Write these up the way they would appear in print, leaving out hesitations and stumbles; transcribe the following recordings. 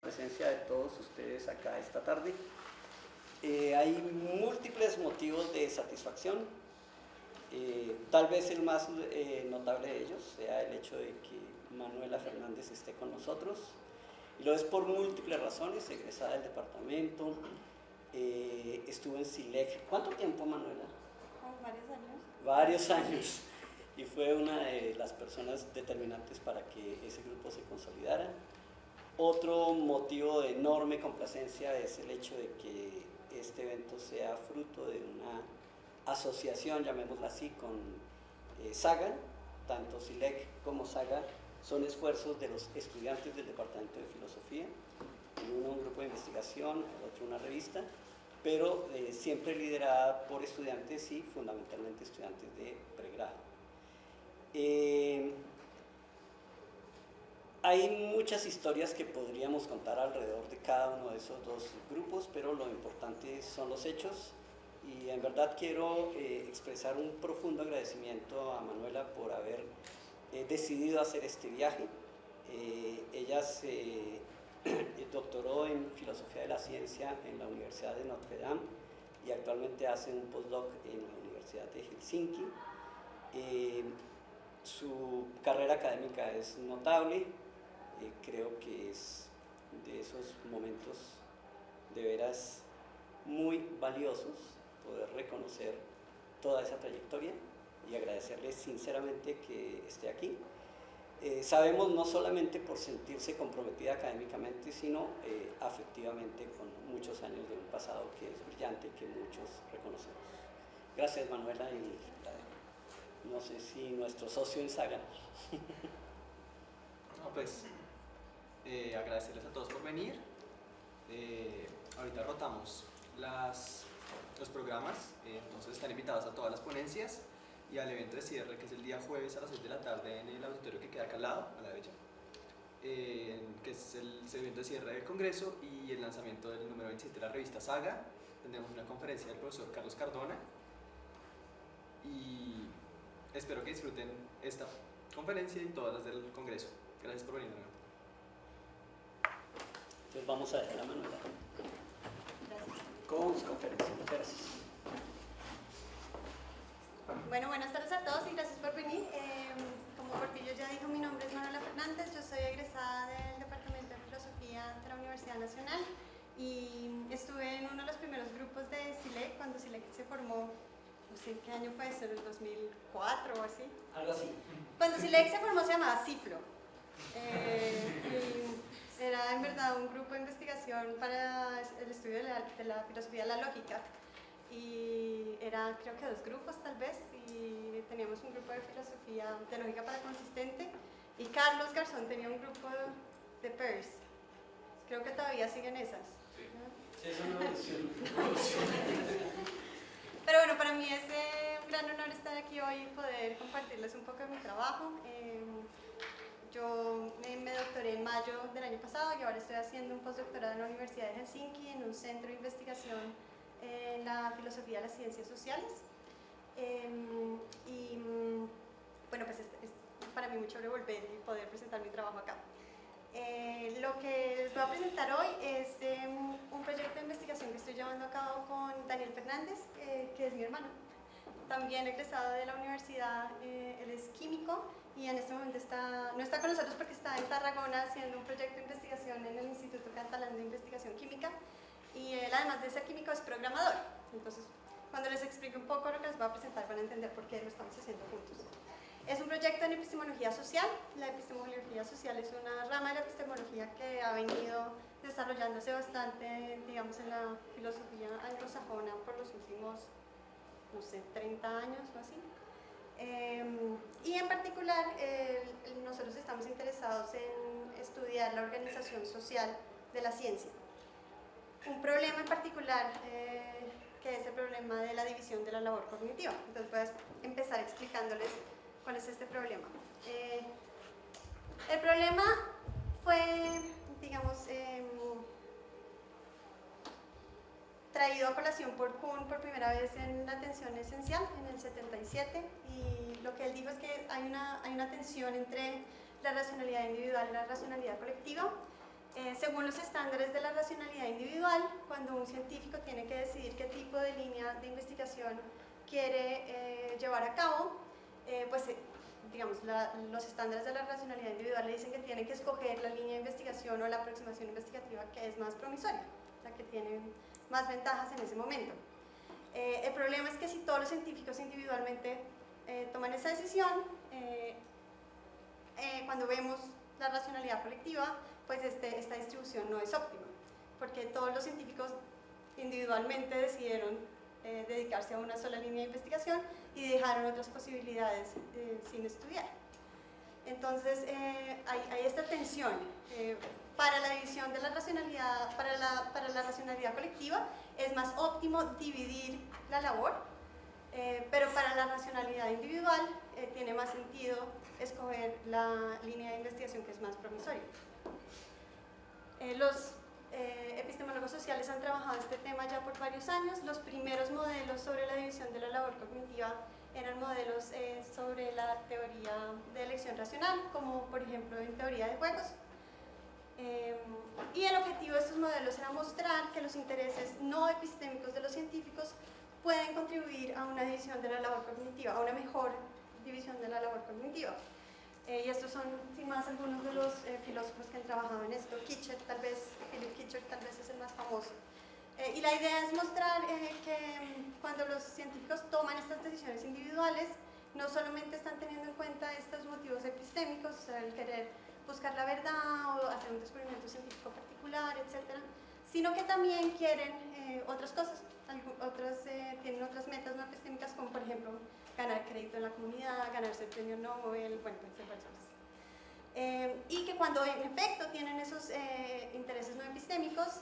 presencia de todos ustedes acá esta tarde. Hay múltiples motivos de satisfacción. Tal vez el más notable de ellos sea el hecho de que Manuela Fernández esté con nosotros, y lo es por múltiples razones. Egresada del departamento, estuvo en SILEC. ¿Cuánto tiempo, Manuela? Varios años. Varios años, y fue una de las personas determinantes para que ese grupo se consolidara. Otro motivo de enorme complacencia es el hecho de que este evento sea fruto de una asociación, llamémosla así, con SAGA. Tanto SILEC como SAGA son esfuerzos de los estudiantes del Departamento de Filosofía, el uno un grupo de investigación, el otro una revista, pero siempre liderada por estudiantes y fundamentalmente estudiantes de pregrado. Hay muchas historias que podríamos contar alrededor de cada uno de esos dos grupos, pero lo importante son los hechos, y en verdad quiero expresar un profundo agradecimiento a Manuela por haber decidido hacer este viaje. Ella se doctoró en Filosofía de la Ciencia en la Universidad de Notre Dame y actualmente hace un postdoc en la Universidad de Helsinki. Su carrera académica es notable. Creo que es de esos momentos de veras muy valiosos poder reconocer toda esa trayectoria y agradecerle sinceramente que esté aquí. Sabemos no solamente por sentirse comprometida académicamente, sino afectivamente, con muchos años de un pasado que es brillante y que muchos reconocemos. Gracias, Manuela, y no sé si nuestro socio en SAGA. No, pues agradecerles a todos por venir. Ahorita rotamos los programas, entonces están invitados a todas las ponencias y al evento de cierre, que es el día jueves a las 6 de la tarde en el auditorio que queda acá al lado, a la derecha, que es el evento de cierre del congreso y el lanzamiento del número 27 de la revista Saga. Tendremos una conferencia del profesor Carlos Cardona y espero que disfruten esta conferencia y todas las del congreso. Gracias por venir. Entonces vamos a dejar a Manuela con su conferencia. Gracias. Bueno, buenas tardes a todos y gracias por venir. Como Porfirio ya dijo, mi nombre es Manuela Fernández, yo soy egresada del Departamento de Filosofía de la Universidad Nacional y estuve en uno de los primeros grupos de SILEC cuando SILEC se formó. No sé qué año fue eso, en el 2004 o así. Algo así. Cuando SILEC se formó se llamaba CIFLO. Y era en verdad un grupo de investigación para el estudio de la filosofía de la lógica. Y era, creo que 2 grupos tal vez, y teníamos un grupo de filosofía de lógica para consistente, y Carlos Garzón tenía un grupo de Peirce. Creo que todavía siguen esas. Sí, es una evolución. Pero bueno, para mí es un gran honor estar aquí hoy y poder compartirles un poco de mi trabajo. Yo me doctoré en mayo del año pasado y ahora estoy haciendo un postdoctorado en la Universidad de Helsinki en un centro de investigación en la filosofía de las ciencias sociales. Bueno, pues es para mí muy chévere volver y poder presentar mi trabajo acá. Lo que les voy a presentar hoy es un proyecto de investigación que estoy llevando a cabo con Daniel Fernández, que es mi hermano, también egresado de la universidad. Él es químico y en este momento no está con nosotros porque está en Tarragona haciendo un proyecto de investigación en el Instituto Catalán de Investigación Química, y él, además de ser químico, es programador. Entonces, cuando les explique un poco lo que les voy a presentar, van a entender por qué lo estamos haciendo juntos. Es un proyecto en epistemología social. La epistemología social es una rama de la epistemología que ha venido desarrollándose bastante, digamos, en la filosofía anglosajona por los últimos, no sé, 30 años o así. Y en particular, nosotros estamos interesados en estudiar la organización social de la ciencia. Un problema en particular, que es el problema de la división de la labor cognitiva. Entonces voy a empezar explicándoles cuál es este problema. El problema fue, digamos, traído a colación por Kuhn por primera vez en La Tensión Esencial, en el 77, y lo que él dijo es que hay una tensión entre la racionalidad individual y la racionalidad colectiva. Según los estándares de la racionalidad individual, cuando un científico tiene que decidir qué tipo de línea de investigación quiere llevar a cabo, pues digamos, los estándares de la racionalidad individual le dicen que tiene que escoger la línea de investigación o la aproximación investigativa que es más promisoria, o sea, que tiene más ventajas en ese momento. El problema es que si todos los científicos individualmente toman esa decisión, cuando vemos la racionalidad colectiva, pues esta distribución no es óptima, porque todos los científicos individualmente decidieron dedicarse a una sola línea de investigación y dejaron otras posibilidades sin estudiar. Entonces hay esta tensión. Para la división de la racionalidad, para la racionalidad colectiva, es más óptimo dividir la labor, pero para la racionalidad individual tiene más sentido escoger la línea de investigación que es más promisoria. Los epistemólogos sociales han trabajado este tema ya por varios años. Los primeros modelos sobre la división de la labor cognitiva eran modelos sobre la teoría de elección racional, como por ejemplo en teoría de juegos. Y el objetivo de estos modelos era mostrar que los intereses no epistémicos de los científicos pueden contribuir a una división de la labor cognitiva, a una mejor división de la labor cognitiva. Y estos son, sin más, algunos de los filósofos que han trabajado en esto. Philip Kitcher tal vez es el más famoso. Y la idea es mostrar que cuando los científicos toman estas decisiones individuales, no solamente están teniendo en cuenta estos motivos epistémicos, o sea, el querer buscar la verdad o hacer un descubrimiento científico particular, etc., sino que también quieren otras cosas, tienen otras metas no epistémicas, como por ejemplo ganar crédito en la comunidad, ganarse el premio Nobel, bueno, pueden ser varias cosas. Y que cuando en efecto tienen esos intereses no epistémicos,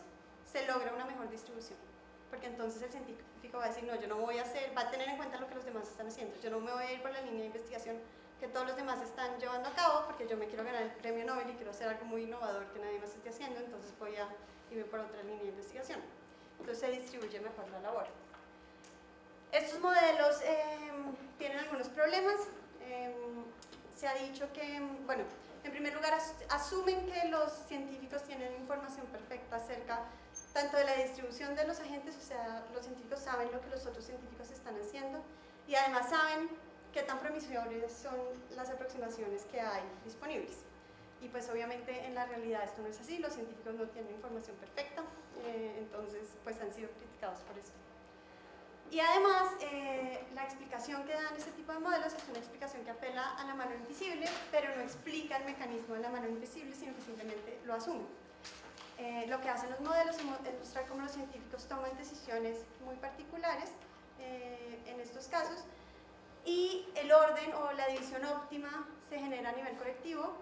se logra una mejor distribución. Porque entonces el científico va a decir, no, yo no voy a hacer, va a tener en cuenta lo que los demás están haciendo. Yo no me voy a ir por la línea de investigación que todos los demás están llevando a cabo, porque yo me quiero ganar el premio Nobel y quiero hacer algo muy innovador que nadie más esté haciendo, entonces voy a irme por otra línea de investigación. Entonces se distribuye mejor la labor. Estos modelos tienen algunos problemas. Se ha dicho que, bueno, en primer lugar asumen que los científicos tienen información perfecta acerca tanto de la distribución de los agentes, o sea, los científicos saben lo que los otros científicos están haciendo y además saben qué tan promisorias son las aproximaciones que hay disponibles. Y pues obviamente en la realidad esto no es así, los científicos no tienen información perfecta, entonces pues han sido criticados por eso. Y además la explicación que dan este tipo de modelos es una explicación que apela a la mano invisible, pero no explica el mecanismo de la mano invisible, sino que simplemente lo asume. Lo que hacen los modelos es mostrar cómo los científicos toman decisiones muy particulares en estos casos, y el orden o la división óptima se genera a nivel colectivo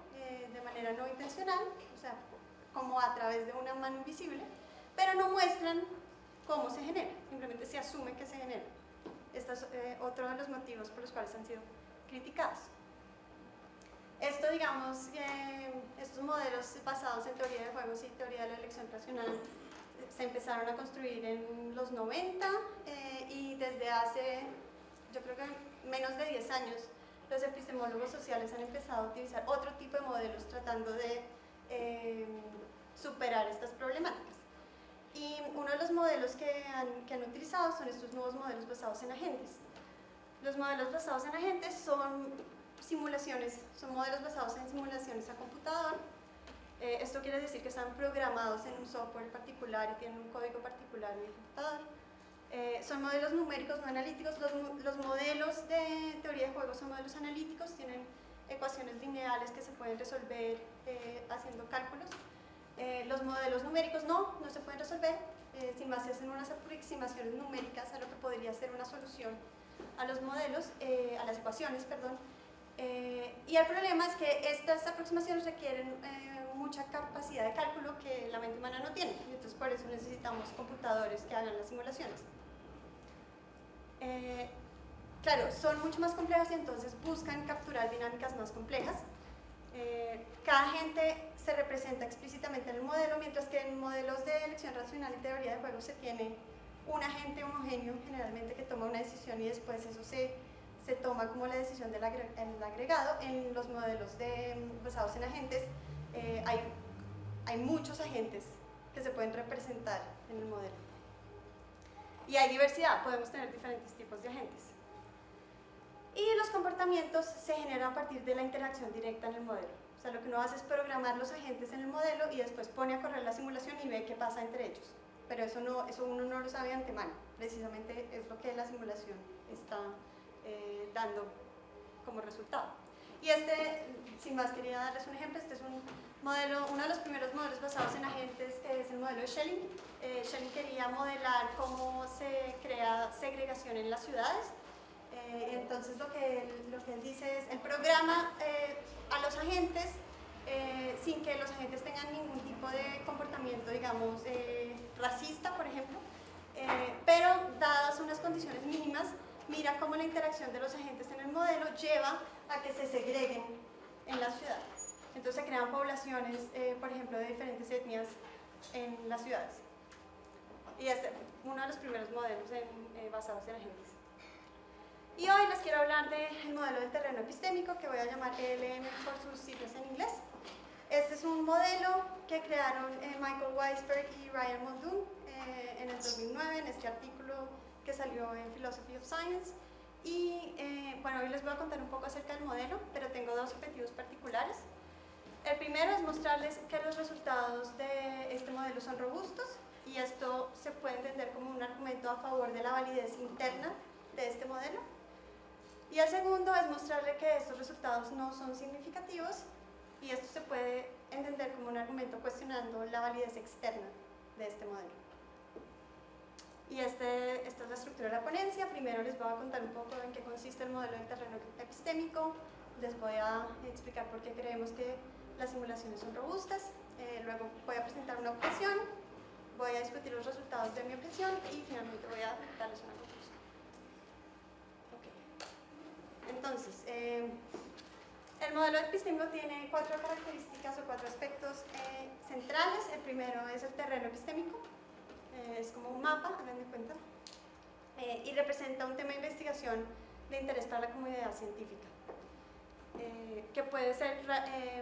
de manera no intencional, o sea, como a través de una mano invisible, pero no muestran cómo se genera, simplemente se asume que se genera. Este es otro de los motivos por los cuales han sido criticados. Esto, digamos, estos modelos basados en teoría de juegos y teoría de la elección racional se empezaron a construir en los 90 y desde hace, yo creo que menos de 10 años, los epistemólogos sociales han empezado a utilizar otro tipo de modelos tratando de superar estas problemáticas. Y uno de los modelos que han utilizado son estos nuevos modelos basados en agentes. Los modelos basados en agentes son simulaciones, son modelos basados en simulaciones a computador. Esto quiere decir que están programados en un software particular y tienen un código particular en el computador. Son modelos numéricos no analíticos. Los modelos de teoría de juegos son modelos analíticos, tienen ecuaciones lineales que se pueden resolver haciendo cálculos. Los modelos numéricos no se pueden resolver, sin más se hacen unas aproximaciones numéricas a lo que podría ser una solución a los modelos, a las ecuaciones, perdón. Y el problema es que estas aproximaciones requieren mucha capacidad de cálculo que la mente humana no tiene, y entonces por eso necesitamos computadores que hagan las simulaciones. Claro, son mucho más complejas y entonces buscan capturar dinámicas más complejas. Cada agente se representa explícitamente en el modelo, mientras que en modelos de elección racional y teoría de juegos se tiene un agente homogéneo generalmente que toma una decisión y después eso se toma como la decisión del agregado. En los modelos basados en agentes hay hay muchos agentes que se pueden representar en el modelo. Y hay diversidad, podemos tener diferentes tipos de agentes. Y los comportamientos se generan a partir de la interacción directa en el modelo. O sea, lo que uno hace es programar los agentes en el modelo y después pone a correr la simulación y ve qué pasa entre ellos. Pero eso uno no lo sabe de antemano. Precisamente es lo que la simulación está dando como resultado. Y sin más, quería darles un ejemplo. Este es un modelo, uno de los primeros modelos basados en agentes, que es el modelo de Schelling. Schelling quería modelar cómo se crea segregación en las ciudades. Entonces lo que él dice es, él programa a los agentes sin que los agentes tengan ningún tipo de comportamiento, digamos, racista, por ejemplo, pero dadas unas condiciones mínimas, mira cómo la interacción de los agentes en el modelo lleva a que se segreguen en la ciudad. Entonces se crean poblaciones, por ejemplo, de diferentes etnias en las ciudades. Y este es uno de los primeros modelos basados en agentes. Y hoy les quiero hablar del modelo del terreno epistémico, que voy a llamar ELM por sus siglas en inglés. Este es un modelo que crearon Michael Weisberg y Ryan Muldoon en el 2009, en este artículo que salió en Philosophy of Science. Y bueno, hoy les voy a contar un poco acerca del modelo, pero tengo dos objetivos particulares. El primero es mostrarles que los resultados de este modelo son robustos, y esto se puede entender como un argumento a favor de la validez interna de este modelo. Y el segundo es mostrarle que estos resultados no son significativos, y esto se puede entender como un argumento cuestionando la validez externa de este modelo. Y esta es la estructura de la ponencia. Primero les voy a contar un poco en qué consiste el modelo del terreno epistémico, les voy a explicar por qué creemos que las simulaciones son robustas, luego voy a presentar una objeción, voy a discutir los resultados de mi objeción y finalmente voy a darles una conclusión. Okay. Entonces, el modelo epistémico tiene cuatro características o cuatro aspectos centrales. El primero es el terreno epistémico, es como un mapa, hagan de cuenta, y representa un tema de investigación de interés para la comunidad científica. Que puede ser,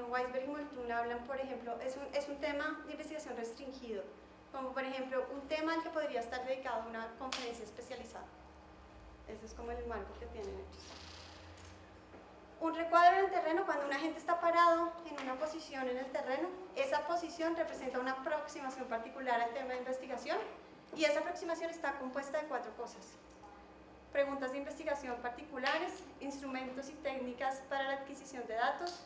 Weisberg y Muldoon hablan, por ejemplo, es un tema de investigación restringido, como por ejemplo un tema al que podría estar dedicado a una conferencia especializada. Ese es como el marco que tienen ellos. Un recuadro en el terreno, cuando un agente está parado en una posición en el terreno, esa posición representa una aproximación particular al tema de investigación, y esa aproximación está compuesta de cuatro cosas: preguntas de investigación particulares, instrumentos y técnicas para la adquisición de datos,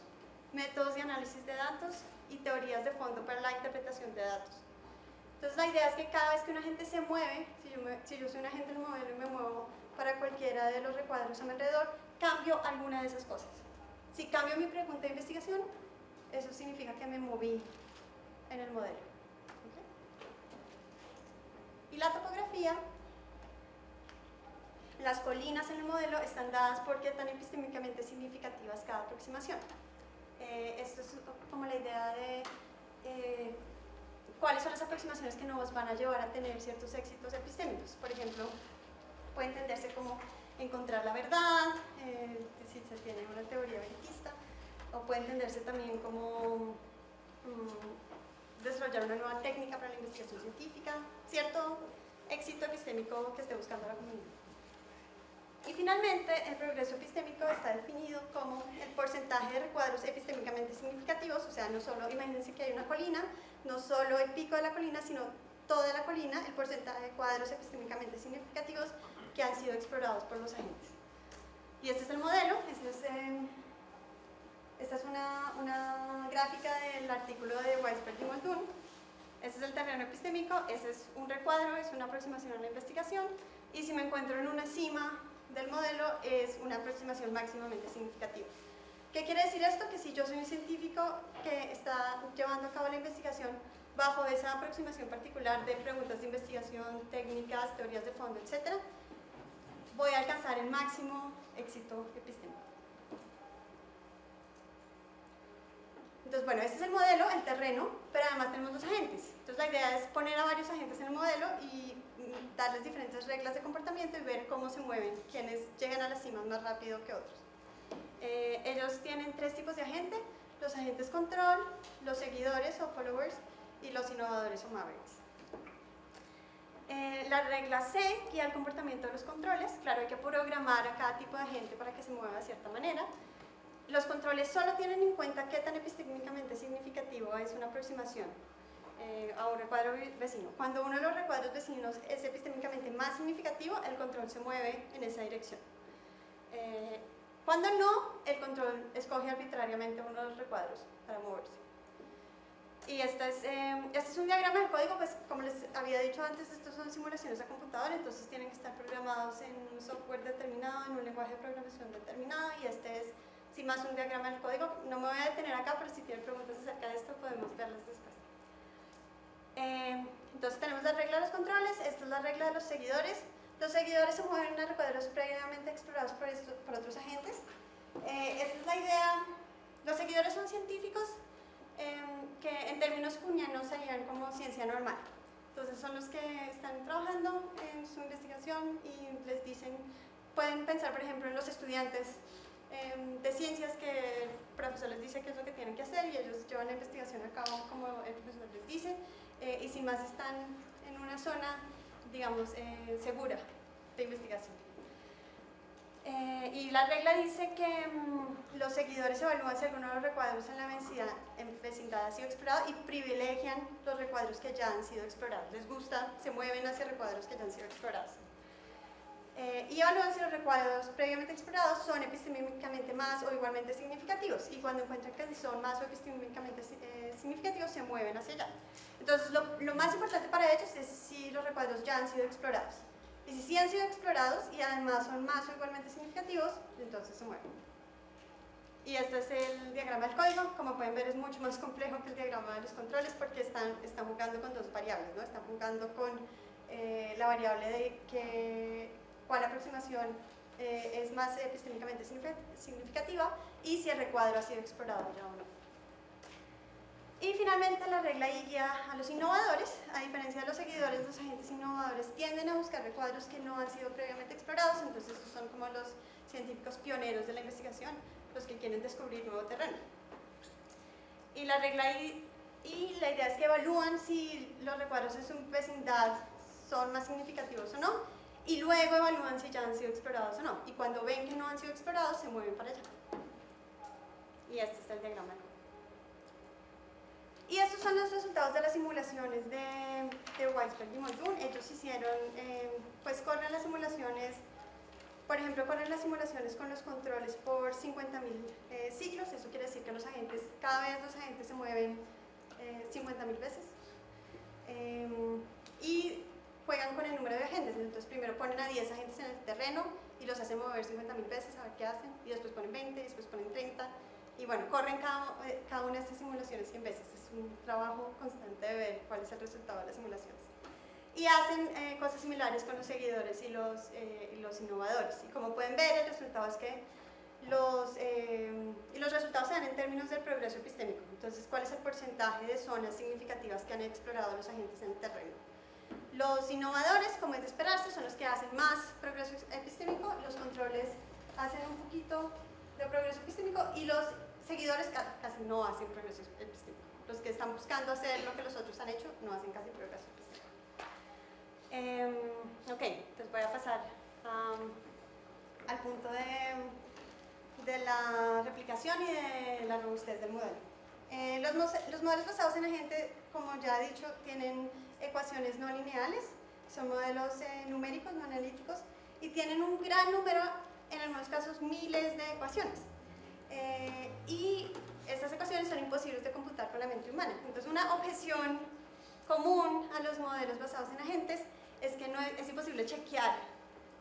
métodos de análisis de datos y teorías de fondo para la interpretación de datos. Entonces la idea es que cada vez que un agente se mueve, si yo soy un agente del modelo y me muevo para cualquiera de los recuadros a mi alrededor, cambio alguna de esas cosas. Si cambio mi pregunta de investigación, eso significa que me moví en el modelo. ¿Okay? Y la topografía, las colinas en el modelo están dadas por qué tan epistémicamente significativas cada aproximación. Esto es como la idea de cuáles son las aproximaciones que nos van a llevar a tener ciertos éxitos epistémicos. Por ejemplo, puede entenderse como encontrar la verdad, si se tiene una teoría veriquista, o puede entenderse también como desarrollar una nueva técnica para la investigación científica, cierto éxito epistémico que esté buscando la comunidad. Y finalmente, el progreso epistémico está definido como el porcentaje de recuadros epistémicamente significativos, o sea, no solo, imagínense que hay una colina, no solo el pico de la colina, sino toda la colina, el porcentaje de cuadros epistémicamente significativos que han sido explorados por los agentes. Y este es el modelo, esta es una gráfica del artículo de Weisberg y Muldoon. Este es el terreno epistémico, este es un recuadro, es una aproximación a la investigación, y si me encuentro en una cima del modelo es una aproximación máximamente significativa. ¿Qué quiere decir esto? Que si yo soy un científico que está llevando a cabo la investigación bajo esa aproximación particular de preguntas de investigación, técnicas, teorías de fondo, etc., voy a alcanzar el máximo éxito epistémico. Entonces, bueno, este es el modelo, el terreno, pero además tenemos dos agentes. Entonces la idea es poner a varios agentes en el modelo y darles diferentes reglas de comportamiento y ver cómo se mueven, quiénes llegan a las cimas más rápido que otros. Ellos tienen tres tipos de agente. los agentes control, los seguidores o followers y los innovadores o mavericks. La regla C guía el comportamiento de los controles. Claro, hay que programar a cada tipo de agente para que se mueva de cierta manera. Los controles solo tienen en cuenta qué tan epistémicamente significativo es una aproximación a un recuadro vecino. Cuando uno de los recuadros vecinos es epistémicamente más significativo, el control se mueve en esa dirección. Cuando no, el control escoge arbitrariamente uno de los recuadros para moverse. Y este es un diagrama del código, pues como les había dicho antes, estos son simulaciones a computador, entonces tienen que estar programados en un software determinado, en un lenguaje de programación determinado, y este es, sin más, un diagrama del código. No me voy a detener acá, pero si tienen preguntas acerca de esto, podemos verlas después. Entonces tenemos la regla de los controles, esta es la regla de los seguidores. Los seguidores se mueven a recuadros previamente explorados por otros agentes. Esta es la idea. Los seguidores son científicos que en términos cuñanos serían como ciencia normal. Entonces son los que están trabajando en su investigación y les dicen, pueden pensar por ejemplo en los estudiantes de ciencias que el profesor les dice qué es lo que tienen que hacer y ellos llevan la investigación a cabo como el profesor les dice, y sin más están en una zona, digamos, segura de investigación. Y la regla dice que los seguidores evalúan si alguno de los recuadros en vecindad ha sido explorado y privilegian los recuadros que ya han sido explorados. Les gusta, se mueven hacia recuadros que ya han sido explorados. Y evalúan si los recuadros previamente explorados son epistémicamente más o igualmente significativos, y cuando encuentran que son más o epistémicamente significativos se mueven hacia allá. Entonces lo más importante para ellos es si los recuadros ya han sido explorados. Y si sí han sido explorados y además son más o igualmente significativos, entonces se mueven. Y este es el diagrama del código. Como pueden ver, es mucho más complejo que el diagrama de los controles porque están jugando con dos variables, ¿no? Están jugando con la variable de cuál aproximación es más epistémicamente significativa y si el recuadro ha sido explorado ya o no. Y finalmente la regla I guía a los innovadores. A diferencia de los seguidores, los agentes innovadores tienden a buscar recuadros que no han sido previamente explorados, entonces estos son como los científicos pioneros de la investigación, los que quieren descubrir nuevo terreno. Y la regla I, la idea es que evalúan si los recuadros en su vecindad son más significativos o no, y luego evalúan si ya han sido explorados o no, y cuando ven que no han sido explorados se mueven para allá. Y este es el diagrama. Y estos son los resultados de las simulaciones de Weisberg y Muldoon. Ellos hicieron, pues corren las simulaciones, por ejemplo, corren las simulaciones con los controles por 50.000 ciclos. Eso quiere decir que los agentes, cada vez los agentes se mueven 50.000 veces. Y juegan con el número de agentes. Entonces primero ponen a 10 agentes en el terreno y los hacen mover 50.000 veces a ver qué hacen. Y después ponen 20, y después ponen 30. Y bueno, corren cada una de estas simulaciones 100 veces. Es un trabajo constante de ver cuál es el resultado de las simulaciones. Y hacen cosas similares con los seguidores y los innovadores. Y como pueden ver, el resultado es que los resultados se dan en términos del progreso epistémico. Entonces, ¿cuál es el porcentaje de zonas significativas que han explorado los agentes en el terreno? Los innovadores, como es de esperarse, son los que hacen más progreso epistémico. Los controles hacen un poquito de progreso epistémico y los seguidores casi no hacen progreso epistémico. Los que están buscando hacer lo que los otros han hecho no hacen casi progreso epistémico. Ok, entonces voy a pasar al punto de la replicación y de la robustez del modelo. Los modelos basados en agente, como ya he dicho, tienen ecuaciones no lineales, son modelos numéricos, no analíticos, y tienen un gran número, en algunos casos miles de ecuaciones. Y estas ecuaciones son imposibles de computar con la mente humana. Entonces una objeción común a los modelos basados en agentes es que no es imposible chequear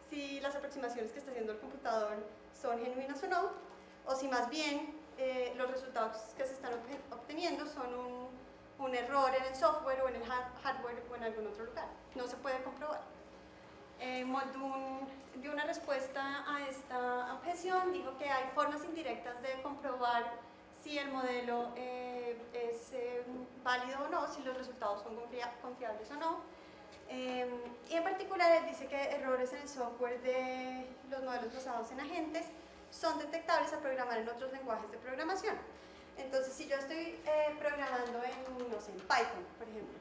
si las aproximaciones que está haciendo el computador son genuinas o no, o si más bien los resultados que se están obteniendo son un error en el software o en el hardware o en algún otro lugar. No se puede comprobar. Muldoon dio una respuesta a esta objeción, dijo que hay formas indirectas de comprobar si el modelo es válido o no, si los resultados son confiables o no. Y en particular él dice que errores en el software de los modelos basados en agentes son detectables al programar en otros lenguajes de programación. Entonces, si yo estoy programando en, no sé, en Python, por ejemplo,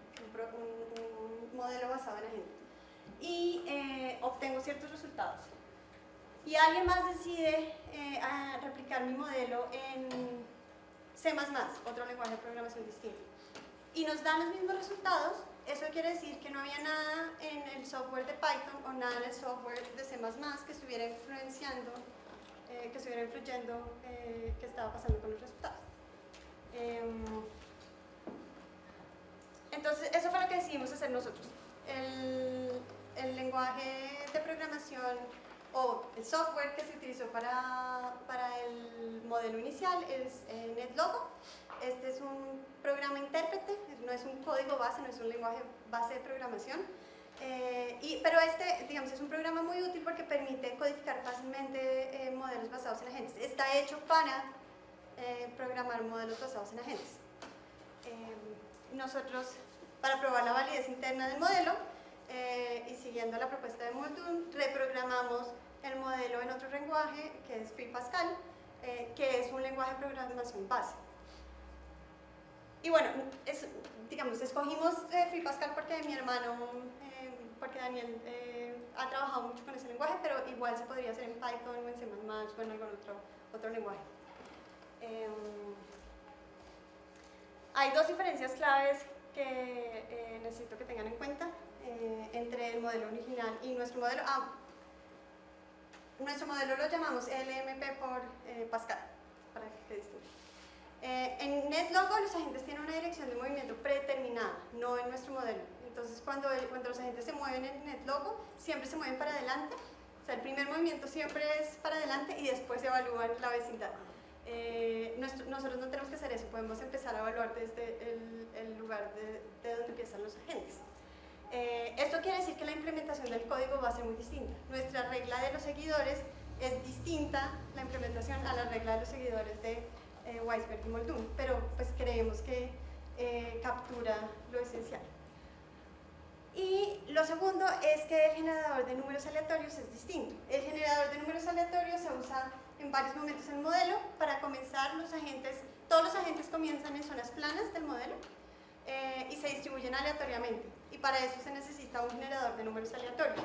un modelo basado en agentes, y obtengo ciertos resultados, y alguien más decide replicar mi modelo en C++, otro lenguaje de programación distinto, y nos dan los mismos resultados, eso quiere decir que no había nada en el software de Python o nada en el software de C++ que estuviera influyendo, qué estaba pasando con los resultados. Entonces, eso fue lo que decidimos hacer nosotros. El lenguaje de programación o el software que se utilizó para el modelo inicial es NetLogo. Este es un programa intérprete, no es un código base, no es un lenguaje base de programación. Pero digamos, es un programa muy útil porque permite codificar fácilmente modelos basados en agentes. Está hecho para programar modelos basados en agentes. Nosotros, para probar la validez interna del modelo y siguiendo la propuesta de Muldoon, reprogramamos el modelo en otro lenguaje que es FreePascal, que es un lenguaje de programación base. Y bueno, digamos, escogimos FreePascal porque mi hermano, porque Daniel ha trabajado mucho con ese lenguaje, pero igual se podría hacer en Python o en C++ o en algún otro lenguaje. Hay dos diferencias claves que necesito que tengan en cuenta entre el modelo original y nuestro modelo. Nuestro modelo lo llamamos LMP por Pascal, para que distingan. En NetLogo los agentes tienen una dirección de movimiento predeterminada, no en nuestro modelo. Entonces cuando los agentes se mueven en NetLogo, siempre se mueven para adelante. O sea, el primer movimiento siempre es para adelante y después se evalúa la vecindad. Nosotros no tenemos que hacer eso, podemos empezar a evaluar desde el lugar de donde empiezan los agentes. Esto quiere decir que la implementación del código va a ser muy distinta. Nuestra regla de los seguidores es distinta, la implementación, a la regla de los seguidores de Weisberg y Muldoon, pero pues creemos que captura lo esencial. Y lo segundo es que el generador de números aleatorios es distinto. El generador de números aleatorios se usa en varios momentos en el modelo. Para comenzar, todos los agentes comienzan en zonas planas del modelo y se distribuyen aleatoriamente. Y para eso se necesita un generador de números aleatorios.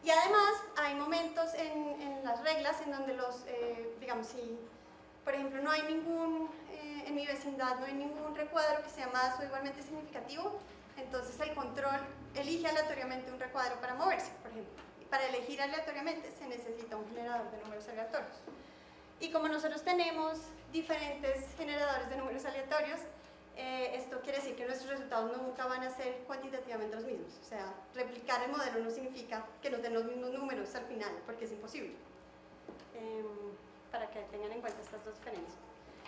Y además hay momentos en las reglas en donde digamos, si por ejemplo no hay en mi vecindad no hay ningún recuadro que sea más o igualmente significativo, entonces el control elige aleatoriamente un recuadro para moverse, por ejemplo. Y para elegir aleatoriamente se necesita un generador de números aleatorios. Y como nosotros tenemos diferentes generadores de números aleatorios, esto quiere decir que nuestros resultados nunca van a ser cuantitativamente los mismos. O sea, replicar el modelo no significa que nos den los mismos números al final, porque es imposible. Para que tengan en cuenta estas dos diferencias.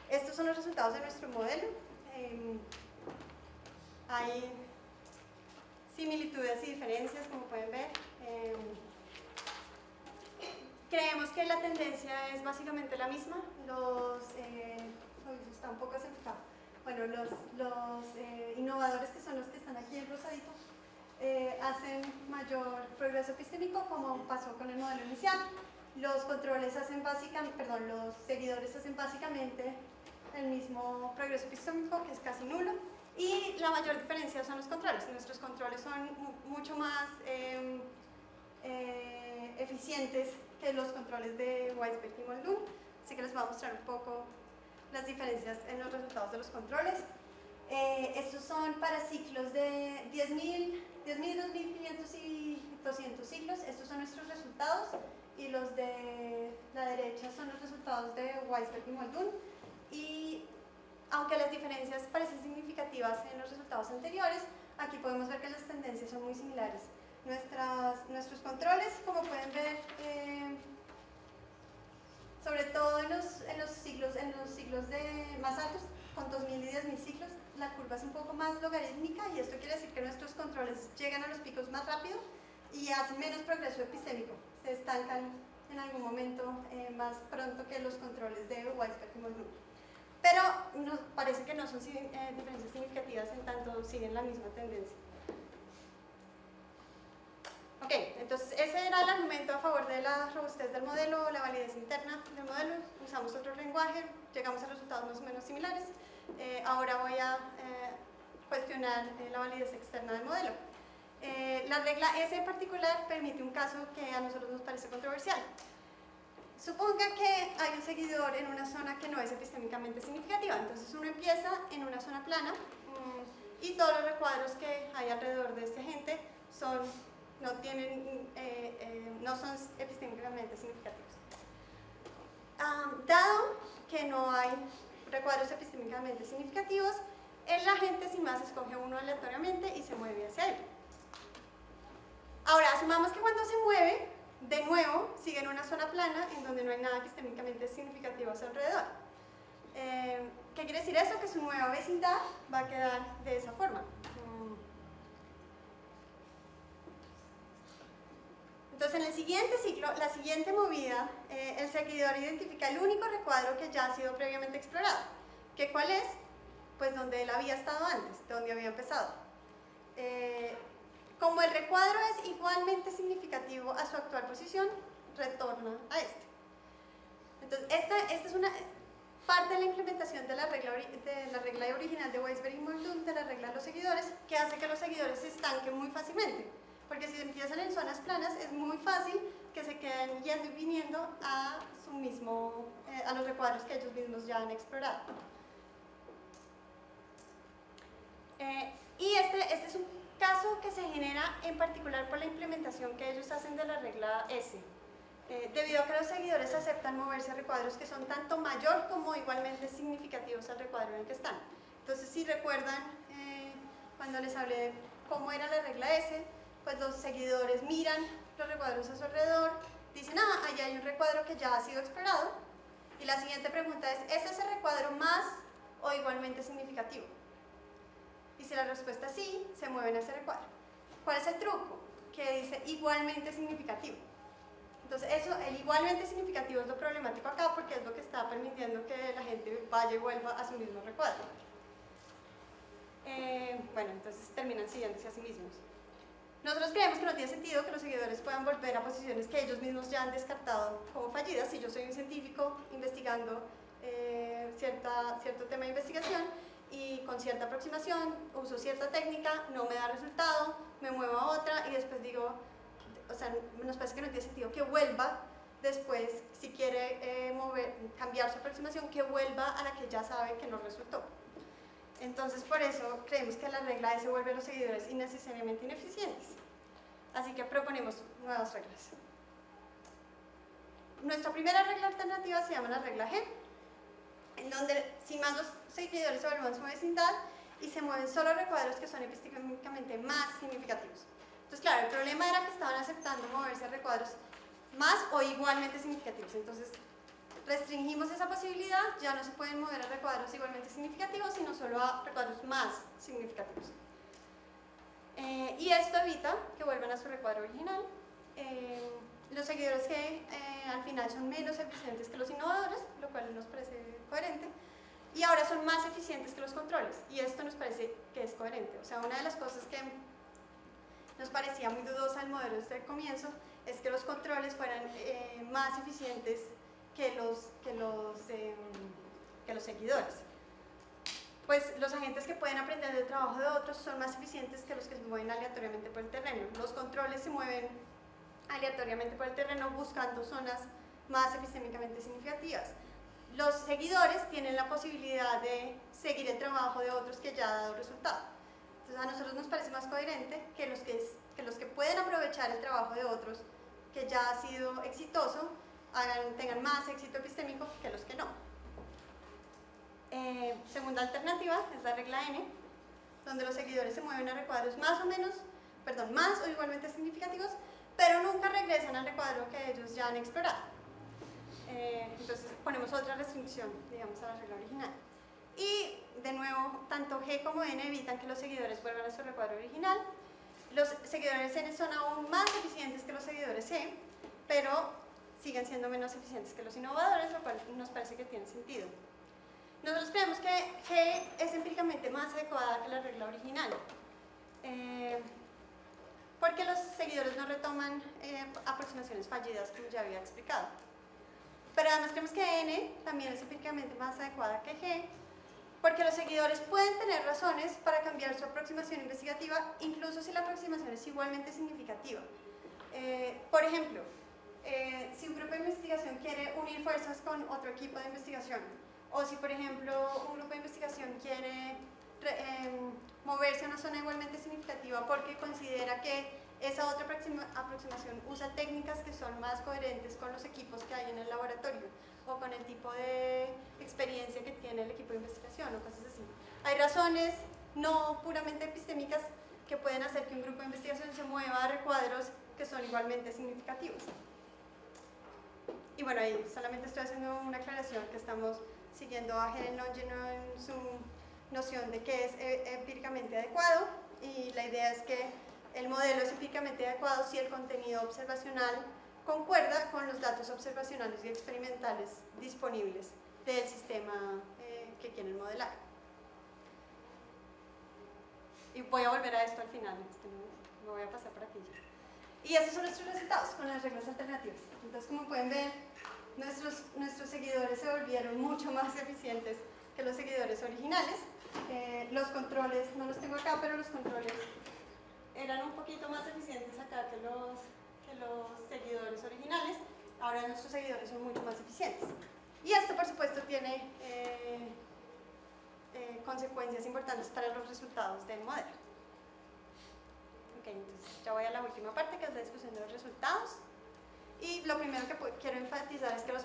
Estos son los resultados de nuestro modelo. Hay similitudes y diferencias, como pueden ver. Creemos que la tendencia es básicamente la misma. Está un poco desenfocado. Bueno, los innovadores, que son los que están aquí en rosadito, hacen mayor progreso epistémico, como pasó con el modelo inicial. Los controles los seguidores hacen básicamente el mismo progreso epistémico, que es casi nulo. Y la mayor diferencia son los controles. Nuestros controles son mucho más eficientes que los controles de Weisberg y Muldoon. Así que les voy a mostrar un poco las diferencias en los resultados de los controles. Estos son para ciclos de 10.000, 2.500 y 200 ciclos. Estos son nuestros resultados. Y los de la derecha son los resultados de Weisberg y Muldoon. Y aunque las diferencias parecen significativas en los resultados anteriores, aquí podemos ver que las tendencias son muy similares. Nuestros controles, como pueden ver, sobre todo en los ciclos más altos, con 2.000 y 10.000 ciclos, la curva es un poco más logarítmica, y esto quiere decir que nuestros controles llegan a los picos más rápido y hacen menos progreso epistémico. Se estancan en algún momento más pronto que los controles de Weisberg y Muldoon. Pero nos parece que no son diferencias significativas en tanto siguen la misma tendencia. Ok, entonces ese era el argumento a favor de la robustez del modelo, la validez validez interna del modelo, usamos otro lenguaje, llegamos a resultados más o menos similares. Ahora voy a cuestionar la validez externa del modelo. La regla S en particular permite un caso que a nosotros nos parece controversial. Suponga que hay un seguidor en una zona que no es epistémicamente significativa, entonces uno empieza en una zona plana y todos los recuadros que hay alrededor de este agente no son epistémicamente significativos. Dado que no hay recuadros epistémicamente significativos, el agente sin más escoge uno aleatoriamente y se mueve hacia él. Ahora, asumamos que cuando se mueve, de nuevo, sigue en una zona plana en donde no hay nada epistémicamente significativo a su alrededor. ¿Qué quiere decir eso? Que su nueva vecindad va a quedar de esa forma. Entonces, en el siguiente ciclo, la siguiente movida, el seguidor identifica el único recuadro que ya ha sido previamente explorado. ¿Que cuál es? Pues donde él había estado antes, donde había empezado. Como el recuadro es igualmente significativo a su actual posición, retorna a este. Entonces, esta es una parte de la implementación de la regla original de Weisberg y Muldoon, de la regla de los seguidores, que hace que los seguidores se estanquen muy fácilmente. Porque si empiezan en zonas planas, es muy fácil que se queden yendo y viniendo a los recuadros que ellos mismos ya han explorado. Y este es un caso que se genera en particular por la implementación que ellos hacen de la regla S. Debido a que los seguidores aceptan moverse a recuadros que son tanto mayor como igualmente significativos al recuadro en el que están. Entonces, si recuerdan cuando les hablé de cómo era la regla S, pues los seguidores miran los recuadros a su alrededor, dicen, allá hay un recuadro que ya ha sido explorado, y la siguiente pregunta ¿es ese recuadro más o igualmente significativo? Y si la respuesta es sí, se mueven a ese recuadro. ¿Cuál es el truco? Que dice igualmente significativo. Entonces, el igualmente significativo es lo problemático acá porque es lo que está permitiendo que la gente vaya y vuelva a su mismo recuadro. Bueno, entonces terminan siguiéndose a sí mismos. Nosotros creemos que no tiene sentido que los seguidores puedan volver a posiciones que ellos mismos ya han descartado como fallidas. Si yo soy un científico investigando cierto tema de investigación y con cierta aproximación uso cierta técnica, no me da resultado, me muevo a otra y después digo, o sea, nos parece que no tiene sentido que vuelva después, si quiere cambiar su aproximación, que vuelva a la que ya sabe que no resultó. Entonces, por eso creemos que la regla S vuelve a los seguidores innecesariamente ineficientes. Así que proponemos nuevas reglas. Nuestra primera regla alternativa se llama la regla G, en donde si más los seguidores evalúan su vecindad y se mueven solo recuadros que son epistémicamente más significativos. Entonces, claro, el problema era que estaban aceptando moverse a recuadros más o igualmente significativos. Entonces, restringimos esa posibilidad, ya no se pueden mover a recuadros igualmente significativos, sino solo a recuadros más significativos. Y esto evita que vuelvan a su recuadro original. Los seguidores que al final son menos eficientes que los innovadores, lo cual nos parece coherente, y ahora son más eficientes que los controles, y esto nos parece que es coherente. O sea, una de las cosas que nos parecía muy dudosa del modelo desde el comienzo es que los controles fueran más eficientes que los seguidores. Pues los agentes que pueden aprender del trabajo de otros son más eficientes que los que se mueven aleatoriamente por el terreno. Los controles se mueven aleatoriamente por el terreno buscando zonas más epistémicamente significativas. Los seguidores tienen la posibilidad de seguir el trabajo de otros que ya ha dado resultado. Entonces a nosotros nos parece más coherente que los que pueden aprovechar el trabajo de otros que ya ha sido exitoso tengan más éxito epistémico que los que no. Segunda alternativa es la regla N, donde los seguidores se mueven a recuadros más o igualmente significativos, pero nunca regresan al recuadro que ellos ya han explorado. Entonces ponemos otra restricción, digamos, a la regla original. Y de nuevo, tanto G como N evitan que los seguidores vuelvan a su recuadro original. Los seguidores N son aún más eficientes que los seguidores C, pero siguen siendo menos eficientes que los innovadores, lo cual nos parece que tiene sentido. Nosotros creemos que G es empíricamente más adecuada que la regla original, porque los seguidores no retoman aproximaciones fallidas, como ya había explicado. Pero además creemos que N también es empíricamente más adecuada que G, porque los seguidores pueden tener razones para cambiar su aproximación investigativa, incluso si la aproximación es igualmente significativa. Por ejemplo, si un grupo de investigación quiere unir fuerzas con otro equipo de investigación, o si, por ejemplo, un grupo de investigación quiere moverse a una zona igualmente significativa porque considera que esa otra aproximación usa técnicas que son más coherentes con los equipos que hay en el laboratorio o con el tipo de experiencia que tiene el equipo de investigación o cosas así. Hay razones no puramente epistémicas que pueden hacer que un grupo de investigación se mueva a recuadros que son igualmente significativos. Y bueno, ahí solamente estoy haciendo una aclaración que estamos siguiendo a Helen Longino en su noción de que es empíricamente adecuado, y la idea es que el modelo es empíricamente adecuado si el contenido observacional concuerda con los datos observacionales y experimentales disponibles del sistema que quieren modelar. Y voy a volver a esto al final, me voy a pasar por aquí ya. Y estos son nuestros resultados con las reglas alternativas. Entonces, como pueden ver, nuestros seguidores se volvieron mucho más eficientes que los seguidores originales. Los controles, no los tengo acá, pero los controles eran un poquito más eficientes acá que los seguidores originales. Ahora nuestros seguidores son mucho más eficientes. Y esto, por supuesto, tiene consecuencias importantes para los resultados del modelo. Ok, entonces ya voy a la última parte, que es la discusión de los resultados. Y lo primero que quiero enfatizar es que los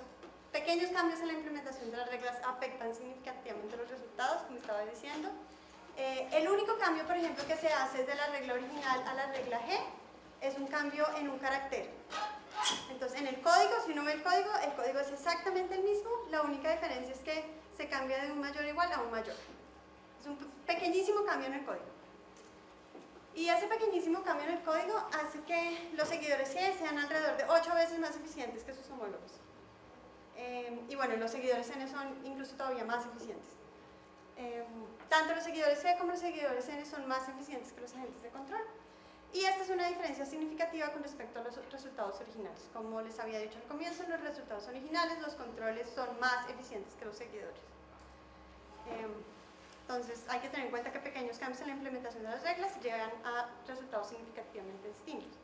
pequeños cambios en la implementación de las reglas afectan significativamente los resultados, como estaba diciendo. El único cambio, por ejemplo, que se hace de la regla original a la regla G es un cambio en un carácter. Entonces, en el código, si uno ve el código es exactamente el mismo, la única diferencia es que se cambia de un mayor igual a un mayor. Es un pequeñísimo cambio en el código. Y ese pequeñísimo cambio en el código hace que los seguidores C sean alrededor de 8 veces más eficientes que sus homólogos. Y bueno, los seguidores N son incluso todavía más eficientes. Tanto los seguidores C como los seguidores N son más eficientes que los agentes de control. Y esta es una diferencia significativa con respecto a los resultados originales. Como les había dicho al comienzo, en los resultados originales los controles son más eficientes que los seguidores. Entonces hay que tener en cuenta que pequeños cambios en la implementación de las reglas llegan a resultados significativamente distintos.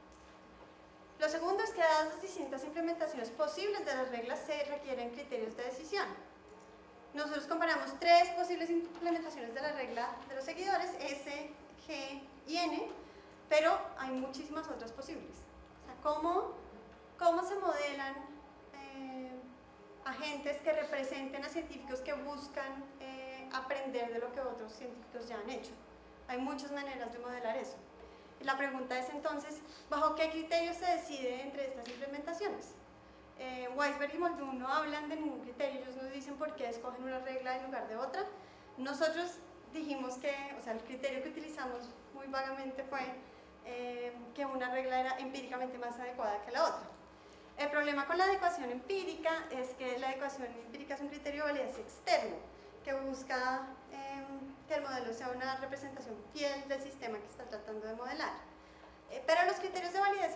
Lo segundo es que dadas las distintas implementaciones posibles de las reglas se requieren criterios de decisión. Nosotros comparamos 3 posibles implementaciones de la regla de los seguidores, S, G y N, pero hay muchísimas otras posibles. O sea, ¿cómo se modelan agentes que representen a científicos que buscan aprender de lo que otros científicos ya han hecho? Hay muchas maneras de modelar eso. Y la pregunta es entonces, ¿bajo qué criterios se decide entre estas implementaciones? Weisberg y Muldoon no hablan de ningún criterio, ellos nos dicen por qué escogen una regla en lugar de otra. Nosotros dijimos que, o sea, el criterio que utilizamos muy vagamente fue que una regla era empíricamente más adecuada que la otra. El problema con la adecuación empírica es que la adecuación empírica es un criterio de validez externo que busca que el modelo sea una representación fiel del sistema que está tratando de modelar. Pero los criterios de validez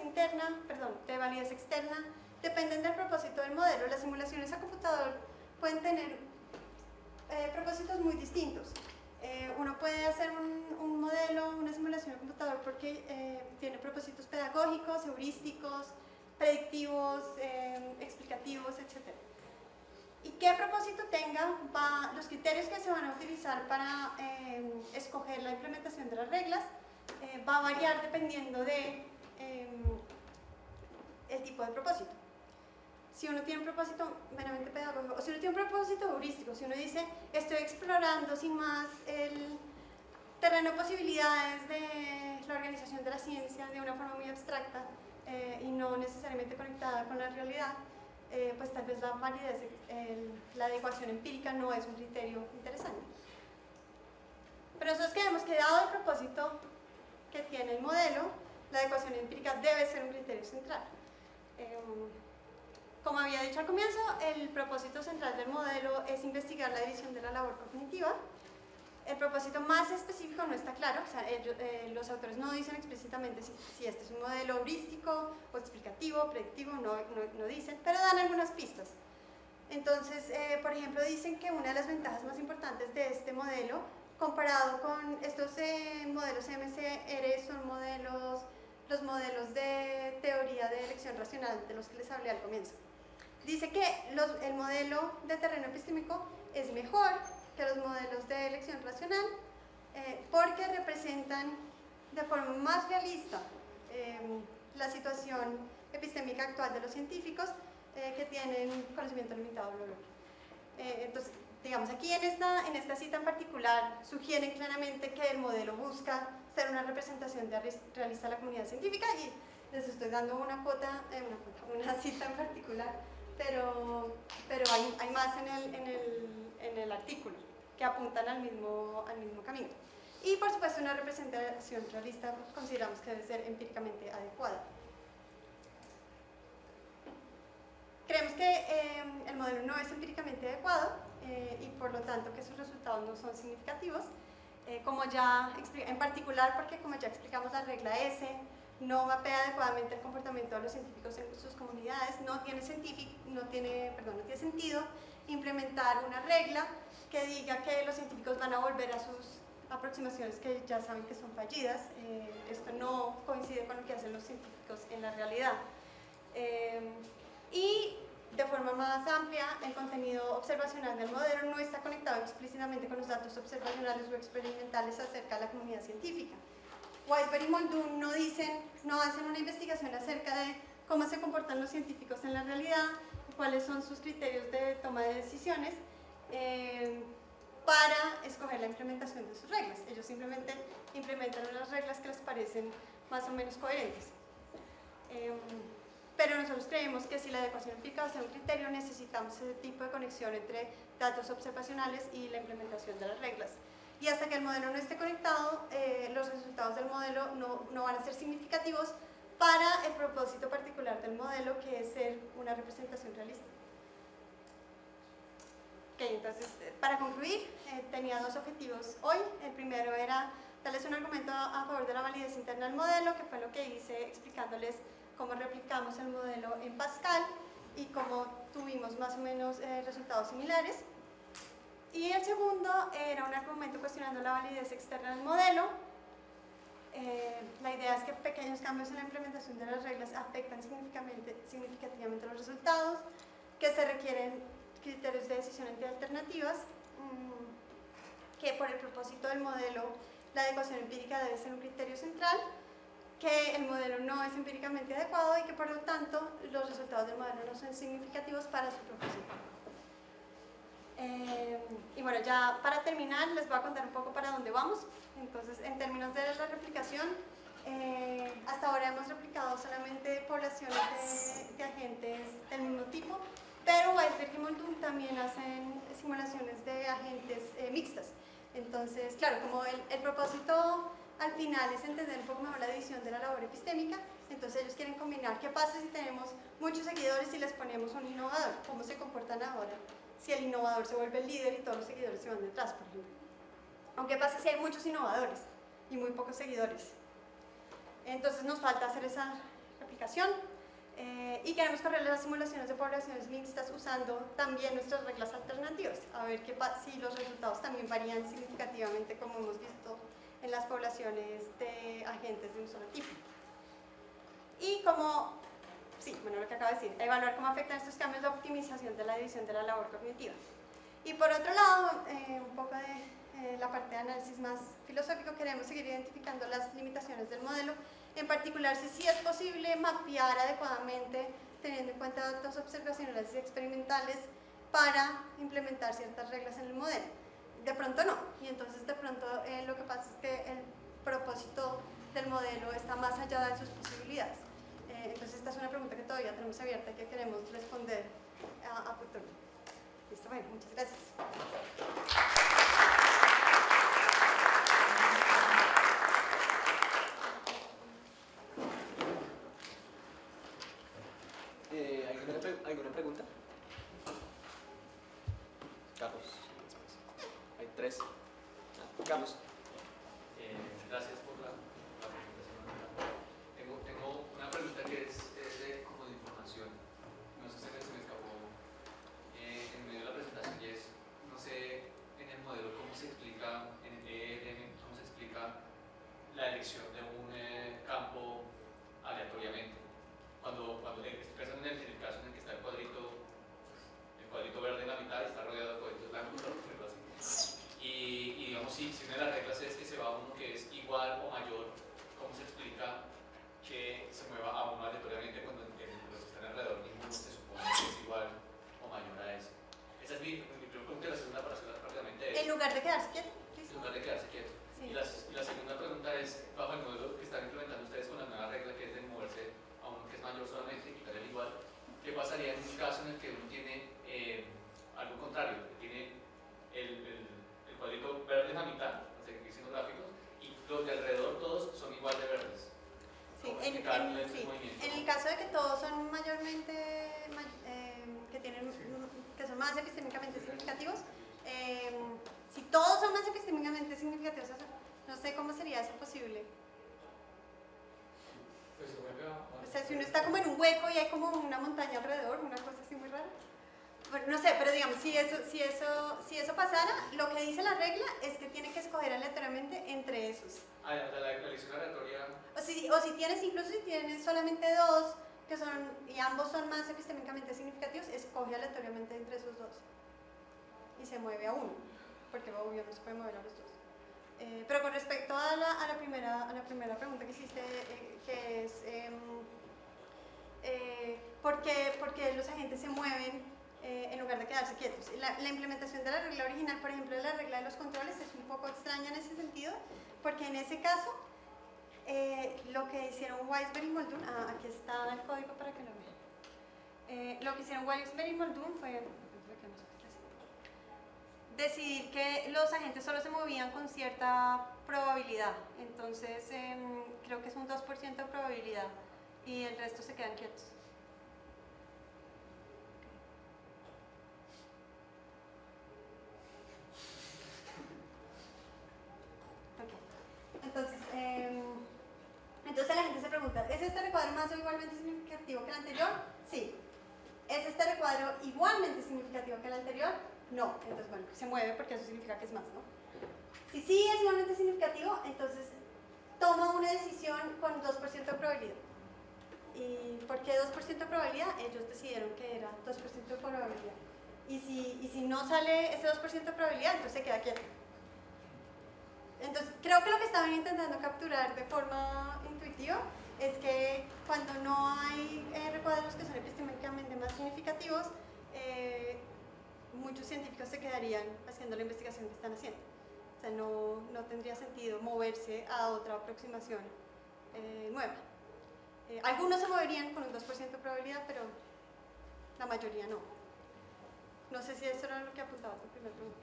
externa dependen del propósito del modelo. Las simulaciones a computador pueden tener propósitos muy distintos. Uno puede hacer un modelo, una simulación a computador porque tiene propósitos pedagógicos, heurísticos, predictivos, explicativos, etc. Y qué propósito tenga, los criterios que se van a utilizar para escoger la implementación de las reglas va a variar dependiendo de el tipo de propósito. Si uno tiene un propósito meramente pedagógico, o si uno tiene un propósito heurístico, si uno dice, estoy explorando sin más el terreno de posibilidades de la organización de la ciencia de una forma muy abstracta y no necesariamente conectada con la realidad, pues tal vez la validez, la adecuación empírica no es un criterio interesante. Pero nosotros creemos que dado el propósito que tiene el modelo, la adecuación empírica debe ser un criterio central. Como había dicho al comienzo, el propósito central del modelo es investigar la división de la labor cognitiva. El propósito más específico no está claro, o sea, los autores no dicen explícitamente si este es un modelo heurístico o explicativo, predictivo, no dicen, pero dan algunas pistas. Entonces, por ejemplo, dicen que una de las ventajas más importantes de este modelo, comparado con estos modelos MCR, son los modelos de teoría de elección racional de los que les hablé al comienzo. Dice que el modelo de terreno epistémico es mejor que los modelos de elección racional porque representan de forma más realista la situación epistémica actual de los científicos que tienen conocimiento limitado. Entonces, digamos, aquí en esta cita en particular sugieren claramente que el modelo busca ser una representación realista de la comunidad científica, y les estoy dando una cita en particular, pero hay más en el artículo que apuntan al mismo camino. Y por supuesto una representación realista consideramos que debe ser empíricamente adecuada. Creemos que el modelo no es empíricamente adecuado y por lo tanto que sus resultados no son significativos, en particular porque, como ya explicamos, la regla S no mapea adecuadamente el comportamiento de los científicos en sus comunidades. No tiene sentido implementar una regla que diga que los científicos van a volver a sus aproximaciones que ya saben que son fallidas. Esto no coincide con lo que hacen los científicos en la realidad. Y de forma más amplia, el contenido observacional del modelo no está conectado explícitamente con los datos observacionales o experimentales acerca de la comunidad científica. Weisberg y Muldoon no hacen una investigación acerca de cómo se comportan los científicos en la realidad, cuáles son sus criterios de toma de decisiones para escoger la implementación de sus reglas. Ellos simplemente implementan unas reglas que les parecen más o menos coherentes. Pero nosotros creemos que si la adecuación empírica va a ser un criterio, necesitamos ese tipo de conexión entre datos observacionales y la implementación de las reglas. Y hasta que el modelo no esté conectado, los resultados del modelo no van a ser significativos para el propósito particular del modelo, que es ser una representación realista. Okay, entonces, para concluir, tenía dos objetivos hoy. El primero era darles un argumento a favor de la validez interna del modelo, que fue lo que hice explicándoles cómo replicamos el modelo en Pascal y cómo tuvimos más o menos resultados similares. Y el segundo era un argumento cuestionando la validez externa del modelo. La idea es que pequeños cambios en la implementación de las reglas afectan significativamente los resultados, que se requieren criterios de decisión entre alternativas, que por el propósito del modelo la adecuación empírica debe ser un criterio central, que el modelo no es empíricamente adecuado y que por lo tanto los resultados del modelo no son significativos para su propósito. Y bueno, ya para terminar les voy a contar un poco para dónde vamos. Entonces, en términos de la replicación, hasta ahora hemos replicado solamente poblaciones de agentes del mismo tipo, pero Weisberg y Muldoon también hacen simulaciones de agentes mixtas. Entonces, claro, como el propósito al final es entender un poco mejor la división de la labor epistémica, entonces ellos quieren combinar qué pasa si tenemos muchos seguidores y les ponemos un innovador, cómo se comportan ahora si el innovador se vuelve el líder y todos los seguidores se van detrás, por ejemplo. Aunque pasa si hay muchos innovadores y muy pocos seguidores. Entonces nos falta hacer esa replicación y queremos correr las simulaciones de poblaciones mixtas usando también nuestras reglas alternativas, a ver si los resultados también varían significativamente, como hemos visto en las poblaciones de agentes de un solo tipo. Y lo que acabo de decir, evaluar cómo afectan estos cambios la optimización de la división de la labor cognitiva. Y por otro lado, un poco de la parte de análisis más filosófico, queremos seguir identificando las limitaciones del modelo, en particular si sí es posible mapear adecuadamente, teniendo en cuenta datos observacionales y experimentales, para implementar ciertas reglas en el modelo. De pronto no, y entonces de pronto lo que pasa es que el propósito del modelo está más allá de sus posibilidades. Entonces esta es una pregunta que todavía tenemos abierta y que queremos responder a futuro. Listo, bueno, muchas gracias. ¿Alguna pregunta? Carlos. Hay tres. Carlos. Gracias por la presentación. Tengo una pregunta que es como de información. No sé si se me escapó más epistémicamente significativos. Si todos son más epistémicamente significativos, no sé cómo sería eso posible. Pues se vuelve a... O sea, si uno está como en un hueco y hay como una montaña alrededor, una cosa así muy rara. Bueno, no sé, pero digamos, si eso pasara, lo que dice la regla es que tiene que escoger aleatoriamente entre esos. Ah, la elección aleatoria. O si tienes, incluso si tienes solamente dos, que son, y ambos son más epistémicamente significativos, escoge aleatoriamente entre esos dos. Y se mueve a uno, porque obvio no se puede mover a los dos. Pero con respecto a la primera pregunta que hiciste, que es ¿por qué los agentes se mueven en lugar de quedarse quietos? La implementación de la regla original, por ejemplo, de la regla de los controles, es un poco extraña en ese sentido, porque en ese caso, lo que hicieron Weisberg y Muldoon, aquí está el código para que lo vean. Lo que hicieron Weisberg y Muldoon fue decidir que los agentes solo se movían con cierta probabilidad. Entonces, creo que es un 2% de probabilidad y el resto se quedan quietos. Okay. Entonces la gente se pregunta, ¿es este recuadro más o igualmente significativo que el anterior? Sí. ¿Es este recuadro igualmente significativo que el anterior? No. Entonces, bueno, se mueve porque eso significa que es más, ¿no? Si sí es igualmente significativo, entonces toma una decisión con 2% de probabilidad. ¿Y por qué 2% de probabilidad? Ellos decidieron que era 2% de probabilidad. Y si no sale ese 2% de probabilidad, entonces se queda quieto. Entonces, creo que lo que estaban intentando capturar de forma intuitiva es que cuando no hay recuadros que son epistémicamente más significativos, muchos científicos se quedarían haciendo la investigación que están haciendo. O sea, no tendría sentido moverse a otra aproximación nueva. Algunos se moverían con un 2% de probabilidad, pero la mayoría no. No sé si eso era lo que apuntaba tu primera pregunta.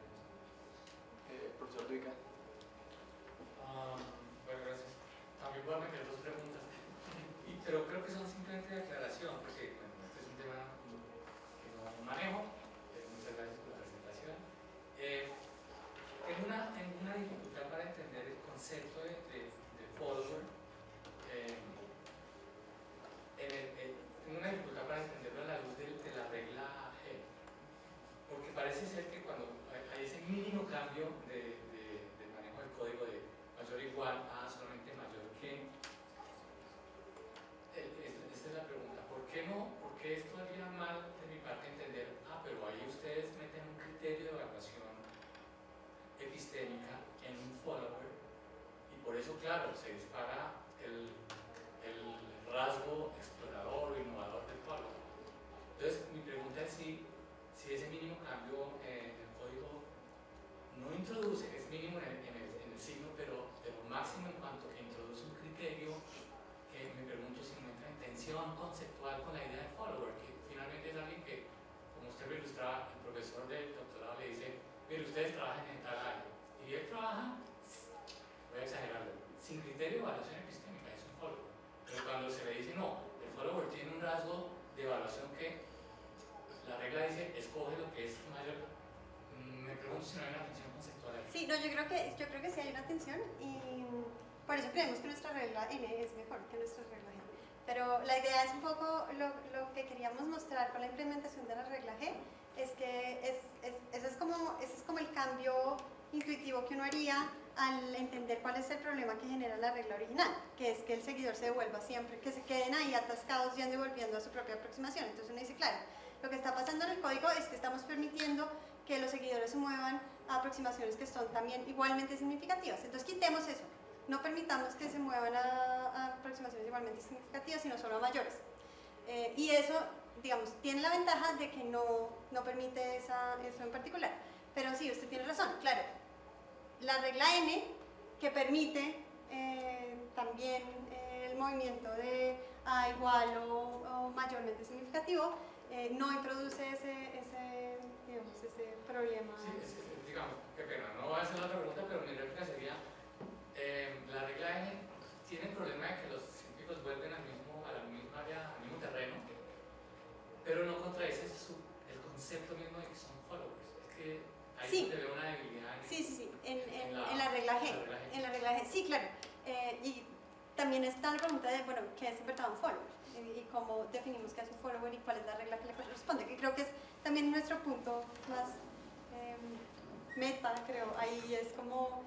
Profesor Duica. Bueno, gracias. También voy a meter dos preguntas, pero creo que son simplemente de aclaración, porque bueno, este es un tema que no manejo. Muchas gracias por la presentación. Tengo una dificultad para entender el concepto de follower. Tengo una dificultad para entenderlo a la luz de la regla G, porque parece ser que cuando hay ese mínimo cambio del manejo del código de mayor o igual a solamente mayor que, esta es la pregunta, ¿por qué esto haría mal de mi parte entender, pero ahí ustedes meten un criterio de evaluación epistémica en un follower y por eso, claro, se dispara el rasgo explorador o innovador del follower? Entonces, mi pregunta es si ese mínimo cambio en el código no introduce, es mínimo en el signo, pero máximo en cuanto que introduce un criterio que me pregunto si no entra en tensión conceptual con la idea de follower, que finalmente es alguien que, como usted lo ilustraba, el profesor del doctorado le dice, mire, ustedes trabajan en tal área, y él trabaja, voy a exagerarlo, sin criterio de evaluación epistémica, es un follower. Pero cuando se le dice, no, el follower tiene un rasgo de evaluación que la regla dice, escoge lo que es mayor, me pregunto si no hay una tensión conceptual ahí. Sí, no, yo creo que sí hay una tensión y por eso creemos que nuestra regla N es mejor que nuestra regla G. Pero la idea es un poco lo que queríamos mostrar con la implementación de la regla G, es que ese es como el cambio intuitivo que uno haría al entender cuál es el problema que genera la regla original, que es que el seguidor se devuelva siempre, que se queden ahí atascados yendo y volviendo a su propia aproximación. Entonces uno dice, claro, lo que está pasando en el código es que estamos permitiendo que los seguidores se muevan a aproximaciones que son también igualmente significativas. Entonces quitemos eso, no permitamos que se muevan a aproximaciones igualmente significativas, sino solo a mayores. Y eso, digamos, tiene la ventaja de que no permite eso en particular. Pero sí, usted tiene razón, claro. La regla N, que permite también el movimiento de A igual o mayormente significativo, no introduce ese problema. Sí, digamos, qué pena, no voy a hacer la otra pregunta, pero mi réplica sería, la regla N tiene el problema de que los científicos vuelven a la misma área, al mismo terreno, pero no contradice el concepto lo mismo de que son followers. Es que ahí Sí. es donde veo una debilidad Sí, en la regla G. en la regla G. En la regla G, sí, claro. Y también está la pregunta de, bueno, ¿qué es en verdad un follower? Y cómo definimos qué es un follower y cuál es la regla que le corresponde, que creo que es también nuestro punto más meta, creo. Ahí es como,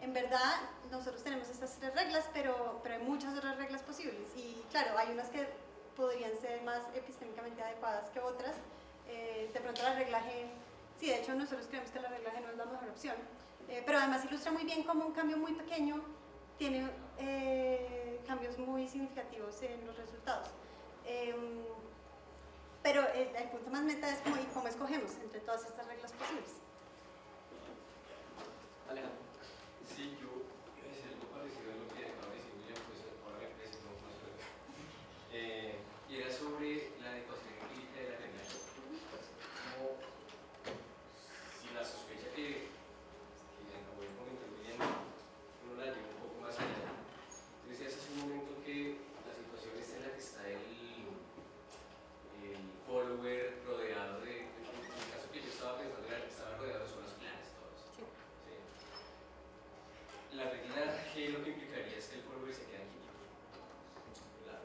en verdad, nosotros tenemos estas 3 reglas, pero hay muchas otras reglas posibles. Y claro, hay unas que podrían ser más epistémicamente adecuadas que otras. De pronto la regla G, sí, de hecho nosotros creemos que la regla G no es la mejor opción. Pero además ilustra muy bien cómo un cambio muy pequeño tiene cambios muy significativos en los resultados. Pero el punto más meta es como, ¿y cómo escogemos entre todas estas reglas posibles? Alejandro. Sí, yo iba a decir algo parecido a lo que acaba de decir William, pues ahora me parece como más suave. Y era sobre la adecuación empírica de la regla. Como si la sospecha que acabo de comentar William, uno la lleva un poco más allá. Tú decías hace un momento que la situación está en la que está el follower rodeado de, en el caso que yo estaba pensando era que estaba rodeado de zonas planas todos. Sí. ¿Sí? La regla G lo que implicaría es que el follower se queda quieto. Claro.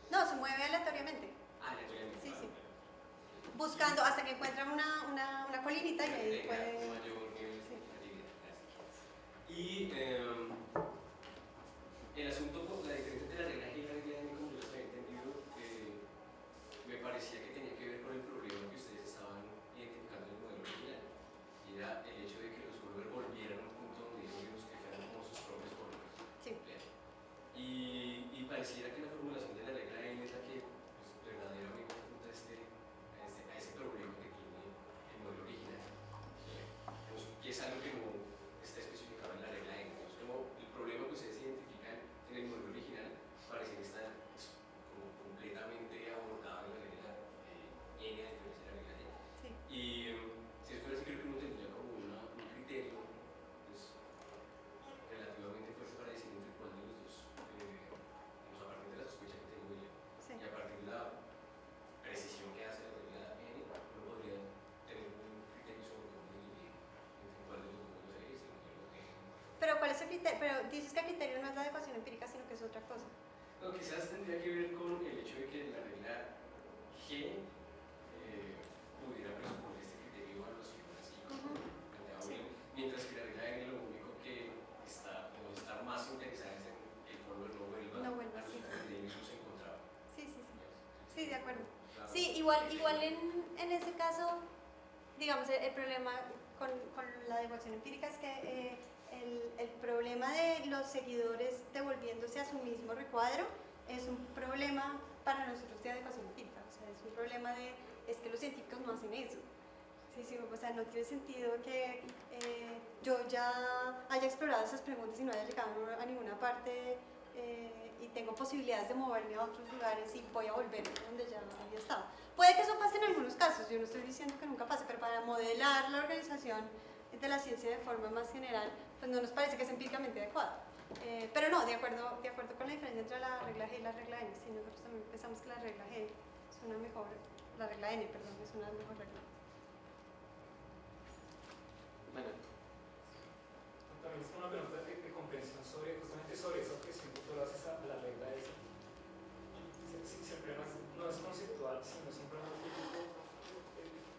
No, se mueve aleatoriamente, Aleatoriamente. Sí, sí. Claro. buscando hasta que encuentra una colinita y ahí Tenga puede... un mayor nivel Sí. de actividad. Y el asunto, la diferencia entre la regla G y la regla N, como yo las había entendido, me parecía que tenía que ver con el problema que ustedes estaban identificando en el modelo original. Y era el hecho de que los followers volvieran a un punto donde ellos que fueran como sus propios followers. Sí. Y pareciera que la formulación de la regla N es la que pues, verdaderamente apunta a ese problema que tiene el modelo original. Que es algo que no está especificado en la regla N. Entonces, como el problema que ustedes identifican en el modelo original pareciera estar pues, como completamente abordado en la regla N a diferencia de la regla N. Sí. Y si eso fuera así, creo que uno tendría como un criterio pues, relativamente fuerte para decidir entre cuál de los dos, a partir de la sospecha que tengo yo Sí. y a partir de la precisión que hace la regla N, uno podría tener un criterio sobre cómo dividir entre cuál de los dos modelos elegir, si el modelo N. Pero ¿cuál es el criterio? Pero dices que el criterio no es la adecuación empírica, sino que es otra cosa. No, quizás tendría que ver con el hecho de que la regla G pudiera presuponer este criterio de evaluación así como planteaba William, mientras que la regla N lo único que está más interesada es en que el follower no vuelva No vuelva, a los sí. criterios que se encontraba. Sí. Sí, de acuerdo. Claro. Sí, igual en ese caso, digamos, el problema con la devolución empírica es que el problema de los seguidores devolviéndose a su mismo recuadro es un problema para nosotros de adecuación empírica. O sea, es un problema es que los científicos no hacen eso. Sí, o sea, no tiene sentido que yo ya haya explorado esas preguntas y no haya llegado a ninguna parte y tengo posibilidades de moverme a otros lugares y voy a volver donde ya había estado. Puede que eso pase en algunos casos, yo no estoy diciendo que nunca pase, pero para modelar la organización de la ciencia de forma más general, pues no nos parece que es empíricamente adecuado. Pero no, de acuerdo con la diferencia entre la regla G y la regla N, sí, nosotros también pensamos que la regla G es una mejor, la regla N, perdón, es una mejor regla. Bueno, También es una pregunta de comprensión justamente sobre esa objeción que tú lo haces a la regla esa. Si el problema no es conceptual, sino es un problema físico,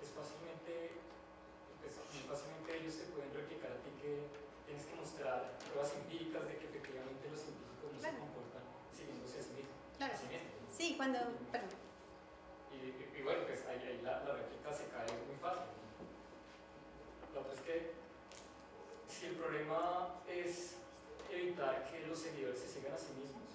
es fácilmente, pues, muy fácilmente ellos te pueden replicar a ti que tienes que mostrar pruebas empíricas de que efectivamente los científicos no se comportan siguiéndose a sí mismos. Claro. A sí mismos. Sí, cuando, perdón. Y bueno, pues ahí la réplica se cae muy fácil. Lo otro es que si el problema es evitar que los seguidores se sigan a sí mismos,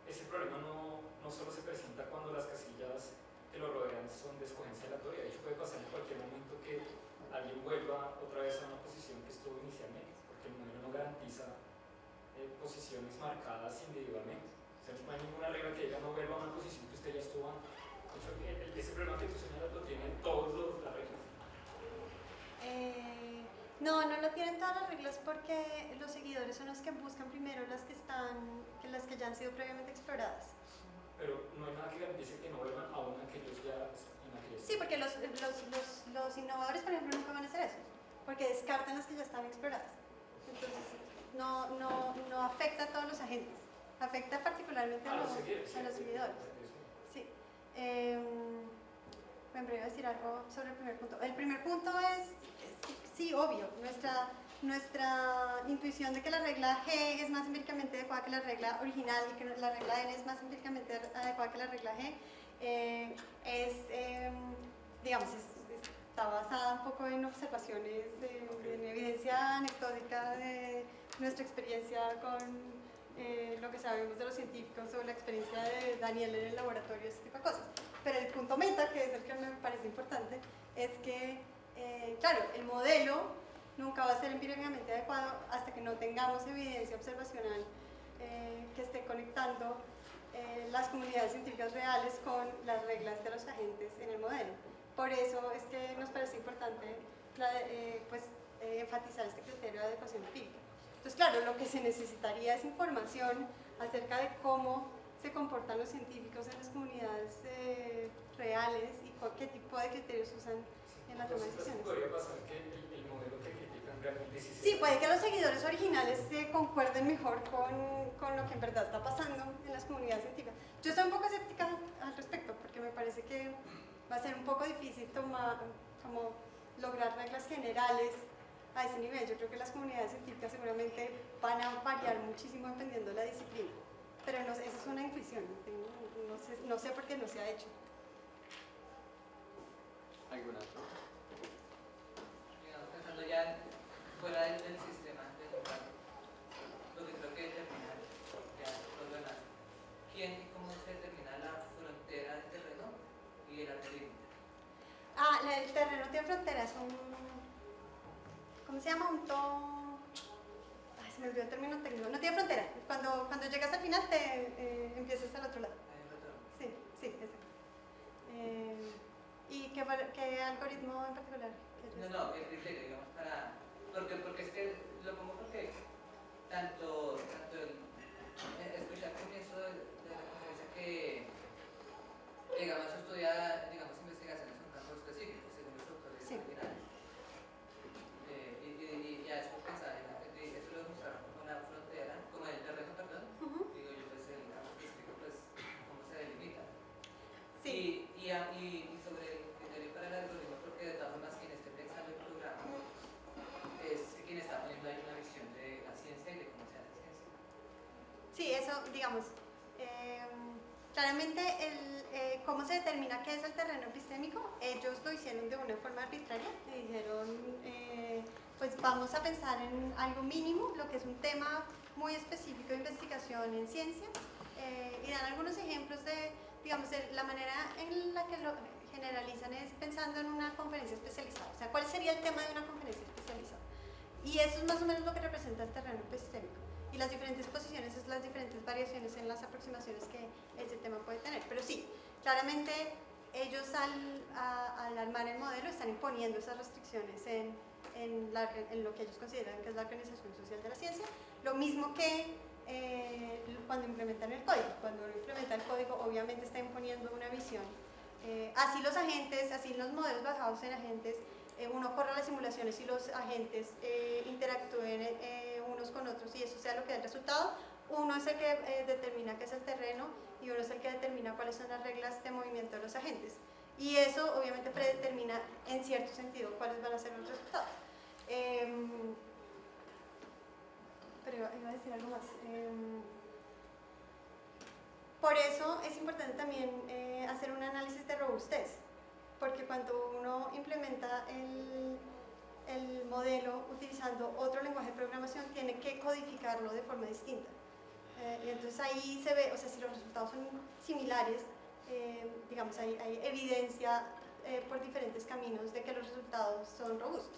ese problema no solo se presenta cuando las casillas que lo rodean son de escogencia aleatoria. De hecho, puede pasar en cualquier momento que alguien vuelva otra vez a una posición que estuvo inicialmente, porque el modelo no garantiza posiciones marcadas individualmente. O sea, no hay ninguna regla que diga no vuelva a una posición que usted ya estuvo antes. De hecho, ese problema que tú señalas lo tienen todas las reglas. No lo tienen todas las reglas porque los seguidores son los que buscan primero las que ya han sido previamente exploradas. pero no hay nada que garantice que no vuelvan a una que ellos ya en la que ya Sí, porque los innovadores, por ejemplo, nunca van a hacer eso, porque descartan las que ya están exploradas. Entonces, no afecta a todos los agentes, afecta particularmente a los seguidores. Sí. Bueno, iba a decir algo sobre el primer punto. El primer punto es, sí, obvio, nuestra intuición de que la regla G es más empíricamente adecuada que la regla original y que la regla N es más empíricamente adecuada que la regla G, digamos, está basada un poco en observaciones, en evidencia anecdótica de nuestra experiencia con lo que sabemos de los científicos o la experiencia de Daniel en el laboratorio, ese tipo de cosas. Pero el punto meta, que es el que me parece importante, es que, claro, el modelo nunca va a ser empíricamente adecuado hasta que no tengamos evidencia observacional que esté conectando las comunidades científicas reales con las reglas de los agentes en el modelo. Por eso es que nos parece importante enfatizar este criterio de adecuación empírica. Entonces, claro, lo que se necesitaría es información acerca de cómo se comportan los científicos en las comunidades reales y qué tipo de criterios usan en la toma de decisiones. Podría pasar que el modelo que critican realmente sí, puede que los seguidores originales concuerden mejor con lo que en verdad está pasando en las comunidades científicas. Yo estoy un poco escéptica al respecto porque me parece que va a ser un poco difícil lograr reglas generales a ese nivel. Yo creo que las comunidades científicas seguramente van a variar muchísimo dependiendo de la disciplina, pero esa es una intuición, no sé por qué no se ha hecho. ¿Alguna otra? Digamos, pensando ya fuera del sistema de local, lo que creo que determina ya los demás, ¿quién y cómo se determina la frontera del terreno y el arte límite? El terreno tiene frontera, es ¿cómo se llama? Se me olvidó el término técnico. No tiene frontera. Cuando llegas al final empiezas al otro lado. Sí, exacto. ¿Y qué algoritmo en particular? No, el criterio, digamos, porque es que lo pongo porque tanto escuchar con eso de la conferencia que digamos estudia, digamos, investigaciones en campos específicos, según los autores originales. Y ya eso pensar, eso lo mostraron como la frontera, como el terreno, perdón, digo yo, pues el campo específico, pues cómo se delimita. Sí. Y sobre el criterio para el algoritmo, porque de todas formas quien esté pensando el programa es quien está poniendo ahí una visión de la ciencia y de cómo se hace ciencia. Sí, eso, digamos, claramente cómo se determina qué es el terreno epistémico, ellos lo hicieron de una forma arbitraria, dijeron, pues vamos a pensar en algo mínimo, lo que es un tema muy específico de investigación en ciencia, y dan algunos ejemplos de, digamos, la manera en la que lo generalizan es pensando en una conferencia especializada, o sea, ¿cuál sería el tema de una conferencia especializada? Y eso es más o menos lo que representa el terreno epistémico. Y las diferentes posiciones es las diferentes variaciones en las aproximaciones que ese tema puede tener. Pero sí, claramente ellos al armar el modelo están imponiendo esas restricciones en lo que ellos consideran que es la organización social de la ciencia, lo mismo que cuando implementan el código. Cuando uno implementa el código obviamente está imponiendo una visión. Así los agentes, así los modelos basados en agentes, uno corre las simulaciones y los agentes interactúen unos con otros y eso sea lo que da el resultado. Uno es el que determina qué es el terreno y uno es el que determina cuáles son las reglas de movimiento de los agentes. Y eso obviamente predetermina en cierto sentido cuáles van a ser los resultados. Pero iba a decir algo más. Por eso es importante también hacer un análisis de robustez, porque cuando uno implementa el modelo utilizando otro lenguaje de programación, tiene que codificarlo de forma distinta. Y entonces ahí se ve, o sea, si los resultados son similares, digamos, hay evidencia por diferentes caminos de que los resultados son robustos.